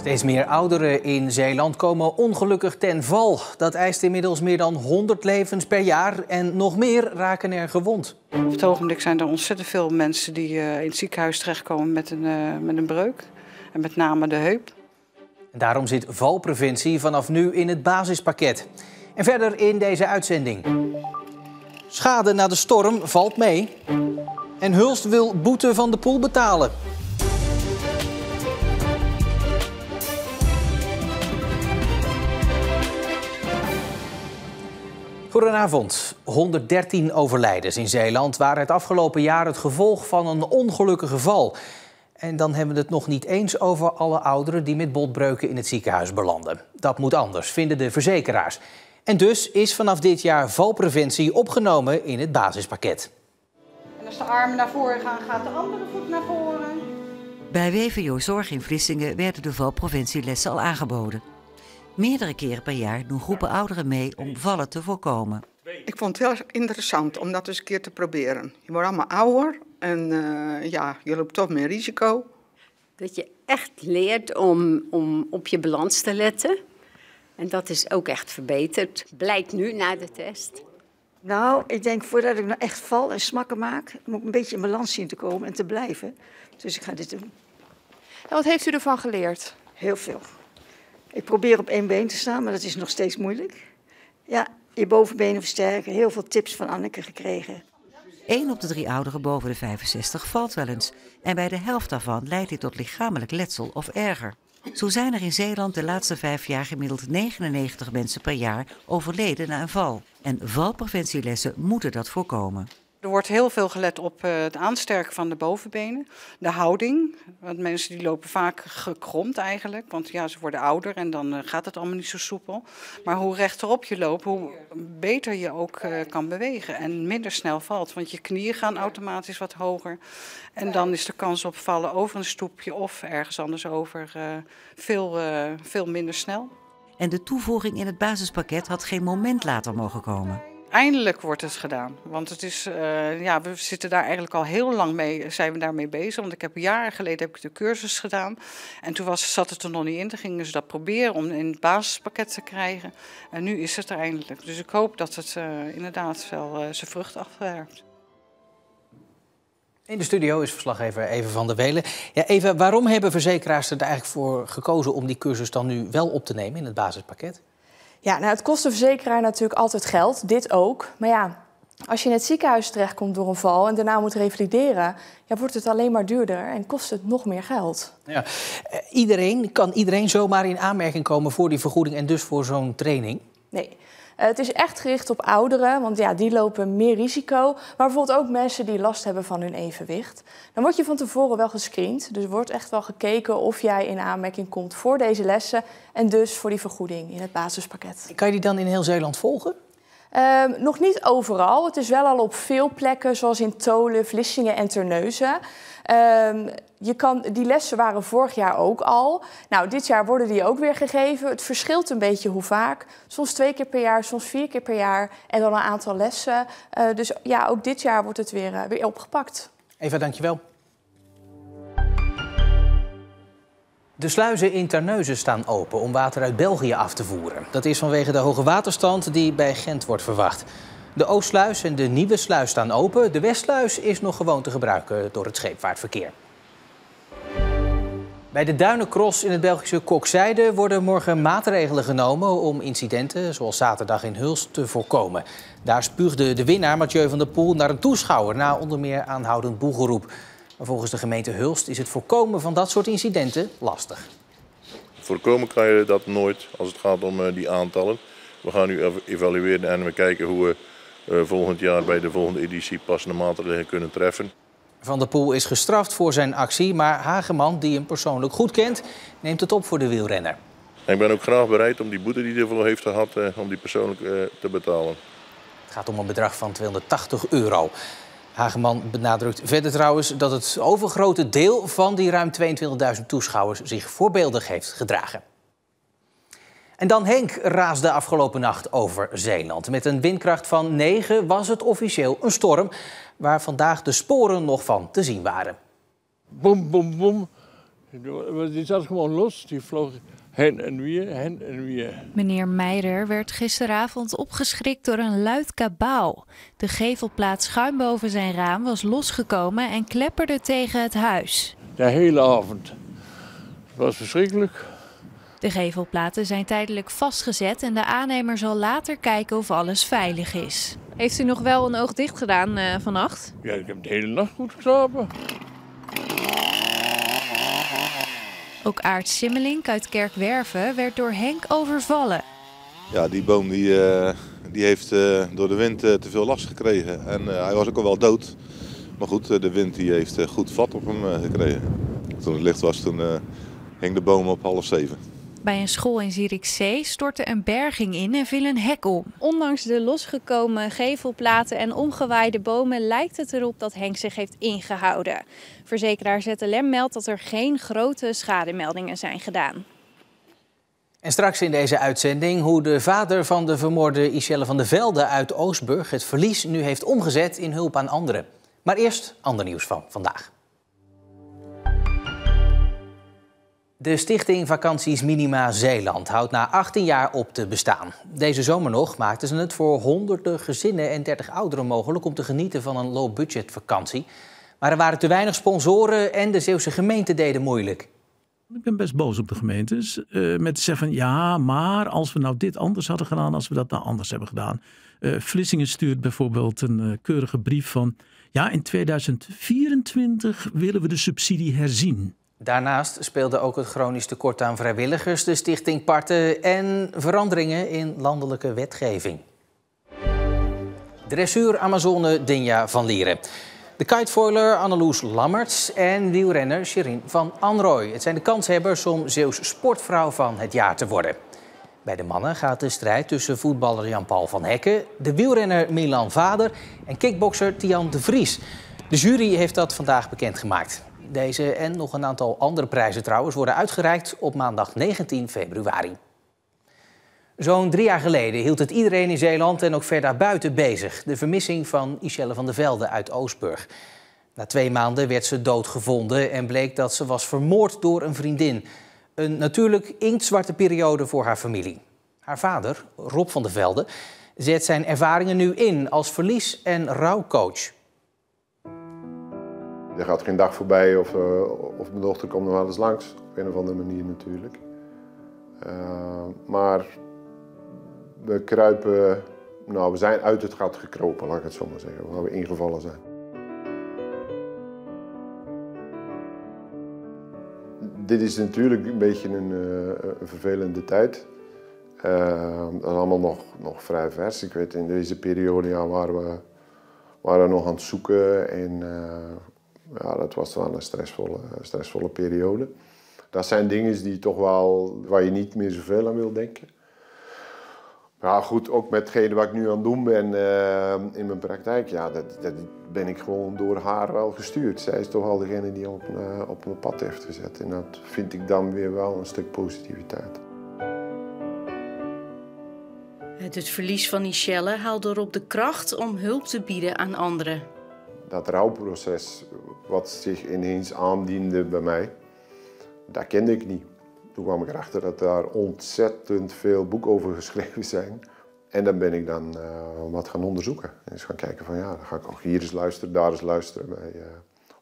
Steeds meer ouderen in Zeeland komen ongelukkig ten val. Dat eist inmiddels meer dan 100 levens per jaar en nog meer raken er gewond. Op het ogenblik zijn er ontzettend veel mensen die in het ziekenhuis terechtkomen met een breuk. En met name de heup. En daarom zit valpreventie vanaf nu in het basispakket. En verder in deze uitzending. Schade na de storm valt mee. En Hulst wil boete van de Poel betalen. Goedenavond. 113 overlijdens in Zeeland waren het afgelopen jaar het gevolg van een ongelukkige val. En dan hebben we het nog niet eens over alle ouderen die met botbreuken in het ziekenhuis belanden. Dat moet anders, vinden de verzekeraars. En dus is vanaf dit jaar valpreventie opgenomen in het basispakket. En als de armen naar voren gaan, gaat de andere voet naar voren. Bij WVO Zorg in Vlissingen werden de valpreventielessen al aangeboden. Meerdere keren per jaar doen groepen ouderen mee om vallen te voorkomen. Ik vond het heel interessant om dat eens een keer te proberen. Je wordt allemaal ouder en je loopt toch meer risico. Dat je echt leert om op je balans te letten. En dat is ook echt verbeterd. Blijkt nu na de test. Nou, ik denk voordat ik nou echt val en smakken maak, moet ik een beetje in balans zien te komen en te blijven. Dus ik ga dit doen. En wat heeft u ervan geleerd? Heel veel. Ik probeer op één been te staan, maar dat is nog steeds moeilijk. Ja, je bovenbenen versterken. Heel veel tips van Anneke gekregen. 1 op de 3 ouderen boven de 65 valt wel eens. En bij de helft daarvan leidt dit tot lichamelijk letsel of erger. Zo zijn er in Zeeland de laatste 5 jaar gemiddeld 99 mensen per jaar overleden na een val. En valpreventielessen moeten dat voorkomen. Er wordt heel veel gelet op het aansterken van de bovenbenen, de houding. Want mensen die lopen vaak gekromd eigenlijk, want ja, ze worden ouder en dan gaat het allemaal niet zo soepel. Maar hoe rechterop je loopt, hoe beter je ook kan bewegen en minder snel valt. Want je knieën gaan automatisch wat hoger. En dan is de kans op vallen over een stoepje of ergens anders over veel minder snel. En de toevoeging in het basispakket had geen moment later mogen komen. Eindelijk wordt het gedaan, want het is, we zitten daar eigenlijk al heel lang mee, zijn we daarmee bezig. Want ik heb jaren geleden de cursus gedaan en toen zat het er nog niet in. Toen gingen ze dat proberen om in het basispakket te krijgen en nu is het er eindelijk. Dus ik hoop dat het inderdaad wel zijn vrucht afwerpt. In de studio is verslaggever Eva van der Welen. Ja, Eva, waarom hebben verzekeraars er eigenlijk voor gekozen om die cursus dan nu wel op te nemen in het basispakket? Ja, nou, het kost de verzekeraar natuurlijk altijd geld, dit ook. Maar ja, als je in het ziekenhuis terechtkomt door een val en daarna moet revalideren, ja, wordt het alleen maar duurder en kost het nog meer geld. Ja, kan iedereen zomaar in aanmerking komen voor die vergoeding en dus voor zo'n training? Nee. Het is echt gericht op ouderen, want ja, die lopen meer risico. Maar bijvoorbeeld ook mensen die last hebben van hun evenwicht. Dan word je van tevoren wel gescreend. Dus er wordt echt wel gekeken of jij in aanmerking komt voor deze lessen. En dus voor die vergoeding in het basispakket. Kan je die dan in heel Zeeland volgen? Nog niet overal. Het is wel al op veel plekken, zoals in Tholen, Vlissingen en Terneuzen. Die lessen waren vorig jaar ook al. Nou, dit jaar worden die ook weer gegeven. Het verschilt een beetje hoe vaak. Soms 2 keer per jaar, soms 4 keer per jaar. En dan een aantal lessen. Dus ja, ook dit jaar wordt het weer opgepakt. Eva, dankjewel. De sluizen in Terneuzen staan open om water uit België af te voeren. Dat is vanwege de hoge waterstand die bij Gent wordt verwacht. De Oostsluis en de Nieuwe Sluis staan open. De Westsluis is nog gewoon te gebruiken door het scheepvaartverkeer. Bij de Duinencross in het Belgische Kokzijde worden morgen maatregelen genomen om incidenten zoals zaterdag in Hulst te voorkomen. Daar spuugde de winnaar Mathieu van der Poel naar een toeschouwer na onder meer aanhoudend boegeroep. Maar volgens de gemeente Hulst is het voorkomen van dat soort incidenten lastig. Voorkomen kan je dat nooit als het gaat om die aantallen. We gaan nu evalueren en we kijken hoe we volgend jaar bij de volgende editie passende maatregelen kunnen treffen. Van der Poel is gestraft voor zijn actie, maar Hageman, die hem persoonlijk goed kent, neemt het op voor de wielrenner. Ik ben ook graag bereid om die boete die hij ervoor heeft gehad, om die persoonlijk te betalen. Het gaat om een bedrag van €280. Hageman benadrukt verder trouwens dat het overgrote deel van die ruim 22.000 toeschouwers zich voorbeeldig heeft gedragen. En dan Henk raasde afgelopen nacht over Zeeland. Met een windkracht van 9 was het officieel een storm, waar vandaag de sporen nog van te zien waren. Boom, boom, boom. Die zat gewoon los, die vloog heen en weer. Meneer Meijer werd gisteravond opgeschrikt door een luid kabaal. De gevelplaat schuin boven zijn raam was losgekomen en klepperde tegen het huis. De hele avond. Het was verschrikkelijk. De gevelplaten zijn tijdelijk vastgezet en de aannemer zal later kijken of alles veilig is. Heeft u nog wel een oog dicht gedaan vannacht? Ja, ik heb de hele nacht goed geslapen. Ook Aart Simmelink uit Kerkwerve werd door Henk overvallen. Ja, die boom die heeft door de wind te veel last gekregen. En hij was ook al wel dood. Maar goed, de wind die heeft goed vat op hem gekregen. Toen het licht was, toen hing de boom op 6:30. Bij een school in Zierikzee stortte een berging in en viel een hek om. Ondanks de losgekomen gevelplaten en omgewaaide bomen lijkt het erop dat Henk zich heeft ingehouden. Verzekeraar ZLM meldt dat er geen grote schademeldingen zijn gedaan. En straks in deze uitzending hoe de vader van de vermoorde Ishelle van der Velde uit Oostburg het verlies nu heeft omgezet in hulp aan anderen. Maar eerst ander nieuws van vandaag. De stichting Vakanties Minima Zeeland houdt na 18 jaar op te bestaan. Deze zomer nog maakten ze het voor honderden gezinnen en 30 ouderen mogelijk om te genieten van een low-budget vakantie. Maar er waren te weinig sponsoren en de Zeeuwse gemeente deden moeilijk. Ik ben best boos op de gemeentes. Met te zeggen van ja, maar als we nou dit anders hadden gedaan, als we dat nou anders hebben gedaan. Vlissingen stuurt bijvoorbeeld een keurige brief van ja, in 2024 willen we de subsidie herzien. Daarnaast speelde ook het chronisch tekort aan vrijwilligers de stichting parten en veranderingen in landelijke wetgeving. Dressuur Amazone Dinja van Lieren. De kitefoiler Anneloes Lammerts en wielrenner Sherin van Anrooy. Het zijn de kanshebbers om Zeeuws sportvrouw van het jaar te worden. Bij de mannen gaat de strijd tussen voetballer Jan-Paul van Hekken, de wielrenner Milan Vader en kickbokser Tian de Vries. De jury heeft dat vandaag bekendgemaakt. Deze en nog een aantal andere prijzen trouwens worden uitgereikt op maandag 19 februari. Zo'n 3 jaar geleden hield het iedereen in Zeeland en ook ver daarbuiten bezig. De vermissing van Ishelle van der Velde uit Oostburg. Na 2 maanden werd ze doodgevonden en bleek dat ze was vermoord door een vriendin. Een natuurlijk inktzwarte periode voor haar familie. Haar vader, Rob van der Velde, zet zijn ervaringen nu in als verlies- en rouwcoach. Er gaat geen dag voorbij of mijn dochter komt nog wel eens langs. Op een of andere manier natuurlijk. Maar we kruipen, nou we zijn uit het gat gekropen, laat ik het zo maar zeggen, waar we ingevallen zijn. Dit is natuurlijk een beetje een vervelende tijd. Dat is allemaal nog vrij vers. Ik weet in deze periode ja, waren we nog aan het zoeken en ja, dat was wel een stressvolle periode. Dat zijn dingen die toch wel, waar je niet meer zoveel aan wil denken. Maar goed, ook met hetgene wat ik nu aan het doen ben in mijn praktijk, ja, dat ben ik gewoon door haar wel gestuurd. Zij is toch wel degene die op mijn pad heeft gezet. En dat vind ik dan weer wel een stuk positiviteit. Het verlies van Ishelle haalde erop de kracht om hulp te bieden aan anderen. Dat rouwproces wat zich ineens aandiende bij mij, dat kende ik niet. Toen kwam ik erachter dat daar ontzettend veel boeken over geschreven zijn. En dan ben ik dan wat gaan onderzoeken. En eens gaan kijken van ja, dan ga ik ook hier eens luisteren, daar eens luisteren. Bij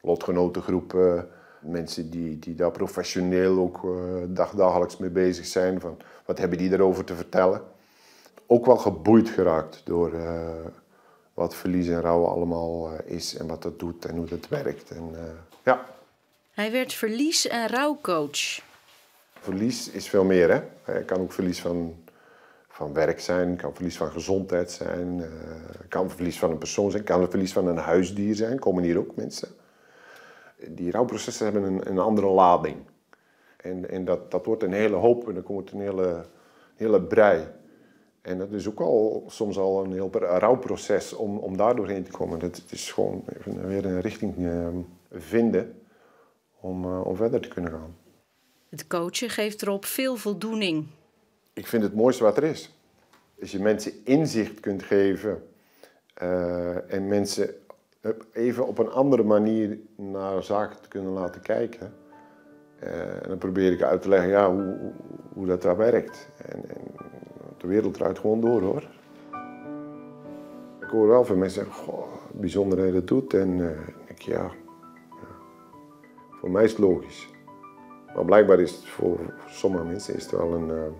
lotgenotengroepen, mensen die daar professioneel ook dagelijks mee bezig zijn. Van, wat hebben die erover te vertellen? Ook wel geboeid geraakt door wat verlies en rouw allemaal is en wat dat doet en hoe dat werkt. En, ja. Hij werd verlies- en rouwcoach. Verlies is veel meer, hè. Het kan ook verlies van werk zijn, kan verlies van gezondheid zijn, kan verlies van een persoon zijn, kan verlies van een huisdier zijn, komen hier ook mensen. Die rouwprocessen hebben een andere lading. En dat wordt een hele hoop en dan komt een hele brei. En dat is ook al soms al een heel rouwproces om daar doorheen te komen. Het is gewoon weer een richting vinden om verder te kunnen gaan. Het coachen geeft erop veel voldoening. Ik vind het mooiste wat er is. Als je mensen inzicht kunt geven en mensen even op een andere manier naar zaken te kunnen laten kijken. En dan probeer ik uit te leggen ja, hoe dat daar werkt. En de wereld draait gewoon door, hoor. Ik hoor wel van mensen zeggen, goh, bijzonder dat je dat doet. En ik ja, voor mij is het logisch. Maar blijkbaar is het voor sommige mensen is het wel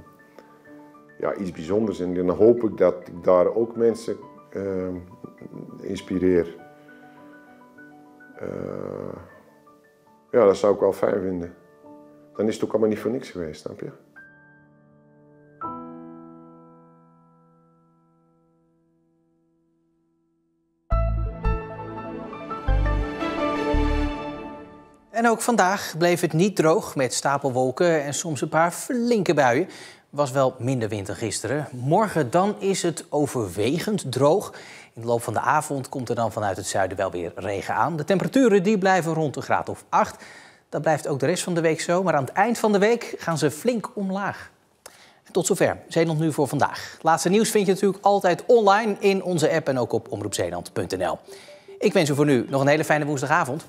iets bijzonders. En dan hoop ik dat ik daar ook mensen inspireer. Ja, dat zou ik wel fijn vinden. Dan is het ook allemaal niet voor niks geweest, snap je? En ook vandaag bleef het niet droog met stapelwolken en soms een paar flinke buien. Was wel minder wind dan gisteren. Morgen dan is het overwegend droog. In de loop van de avond komt er dan vanuit het zuiden wel weer regen aan. De temperaturen die blijven rond een graad of 8. Dat blijft ook de rest van de week zo. Maar aan het eind van de week gaan ze flink omlaag. En tot zover Zeeland Nu voor vandaag. Het laatste nieuws vind je natuurlijk altijd online in onze app en ook op omroepzeeland.nl. Ik wens u voor nu nog een hele fijne woensdagavond.